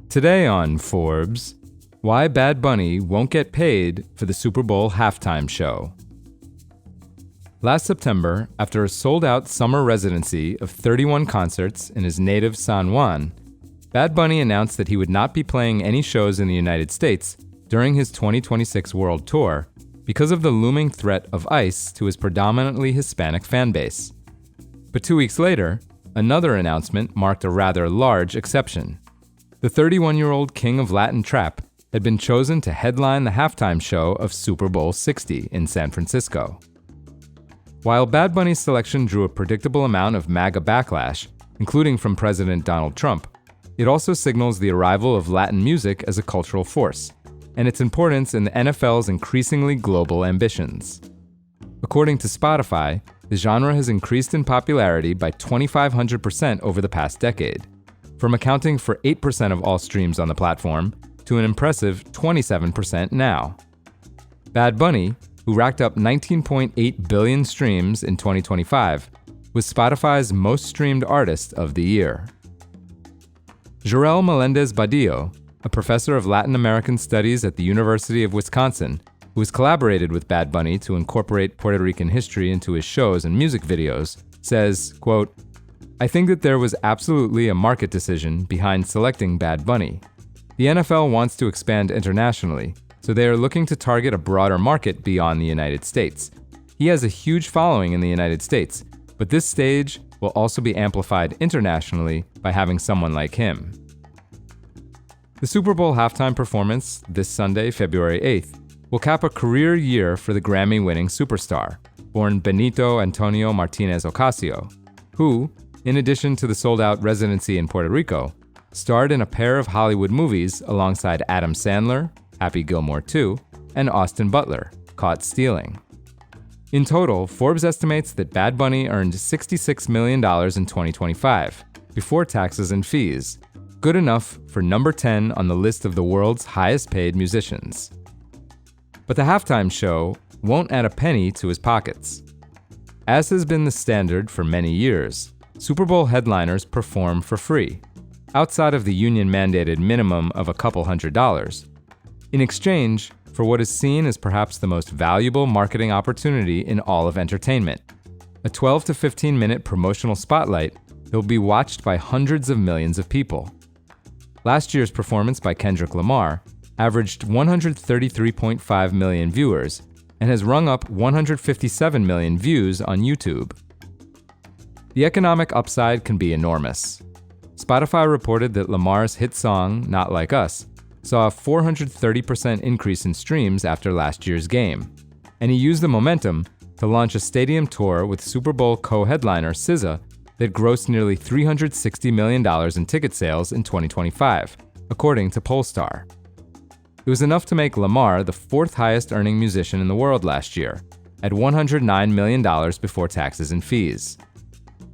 Today on Forbes, why Bad Bunny won't get paid for the Super Bowl halftime show. Last September, after a sold-out summer residency of 31 concerts in his native San Juan, Bad Bunny announced that he would not be playing any shows in the United States during his 2026 world tour because of the looming threat of ICE to his predominantly Hispanic fan base. But 2 weeks later, another announcement marked a rather large exception. The 31-year-old king of Latin trap had been chosen to headline the halftime show of Super Bowl 60 in San Francisco. While Bad Bunny's selection drew a predictable amount of MAGA backlash, including from President Donald Trump, it also signals the arrival of Latin music as a cultural force, and its importance in the NFL's increasingly global ambitions. According to Spotify, the genre has increased in popularity by 2,500% over the past decade, from accounting for 8% of all streams on the platform to an impressive 27% now. Bad Bunny, who racked up 19.8 billion streams in 2025, was Spotify's most streamed artist of the year. Jorel Melendez-Badillo, a professor of Latin American Studies at the University of Wisconsin, who has collaborated with Bad Bunny to incorporate Puerto Rican history into his shows and music videos, says, quote, "I think that there was absolutely a market decision behind selecting Bad Bunny. The NFL wants to expand internationally, so they are looking to target a broader market beyond the United States. He has a huge following in the United States, but this stage will also be amplified internationally by having someone like him." The Super Bowl halftime performance this Sunday, February 8th, will cap a career year for the Grammy-winning superstar, born Benito Antonio Martinez Ocasio, who, in addition to the sold-out residency in Puerto Rico, starred in a pair of Hollywood movies alongside Adam Sandler, Happy Gilmore 2, and Austin Butler, Caught Stealing. In total, Forbes estimates that Bad Bunny earned $66 million in 2025, before taxes and fees, good enough for number 10 on the list of the world's highest-paid musicians. But the halftime show won't add a penny to his pockets. As has been the standard for many years, Super Bowl headliners perform for free, outside of the union-mandated minimum of a couple $100s, in exchange for what is seen as perhaps the most valuable marketing opportunity in all of entertainment, a 12 to 15-minute promotional spotlight that will be watched by hundreds of millions of people. Last year's performance by Kendrick Lamar averaged 133.5 million viewers and has rung up 157 million views on YouTube. The economic upside can be enormous. Spotify reported that Lamar's hit song, Not Like Us, saw a 430% increase in streams after last year's game, and he used the momentum to launch a stadium tour with Super Bowl co-headliner SZA that grossed nearly $360 million in ticket sales in 2025, according to Pollstar. It was enough to make Lamar the fourth highest-earning musician in the world last year, at $109 million before taxes and fees.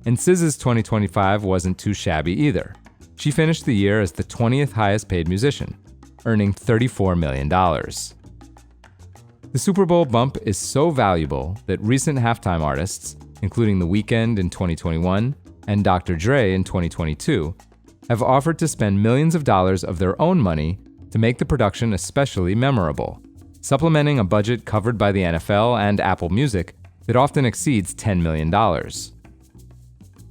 And SZA's 2025 wasn't too shabby either. She finished the year as the 20th highest-paid musician, earning $34 million. The Super Bowl bump is so valuable that recent halftime artists, including The Weeknd in 2021 and Dr. Dre in 2022, have offered to spend millions of dollars of their own money to make the production especially memorable, supplementing a budget covered by the NFL and Apple Music that often exceeds $10 million.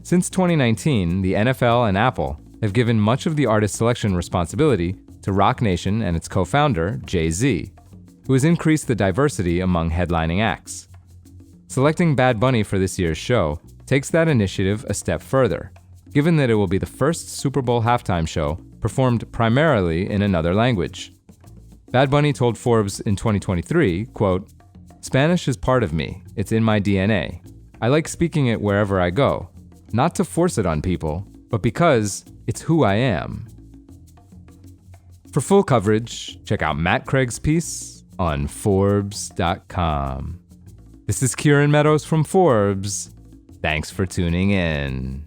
Since 2019, the NFL and Apple have given much of the artist selection responsibility to Roc Nation and its co-founder, Jay-Z, who has increased the diversity among headlining acts. Selecting Bad Bunny for this year's show takes that initiative a step further, given that it will be the first Super Bowl halftime show performed primarily in another language. Bad Bunny told Forbes in 2023, quote, "Spanish is part of me. It's in my DNA. I like speaking it wherever I go, not to force it on people, but because it's who I am." For full coverage, check out Matt Craig's piece on forbes.com. This is Kieran Meadows from Forbes. Thanks for tuning in.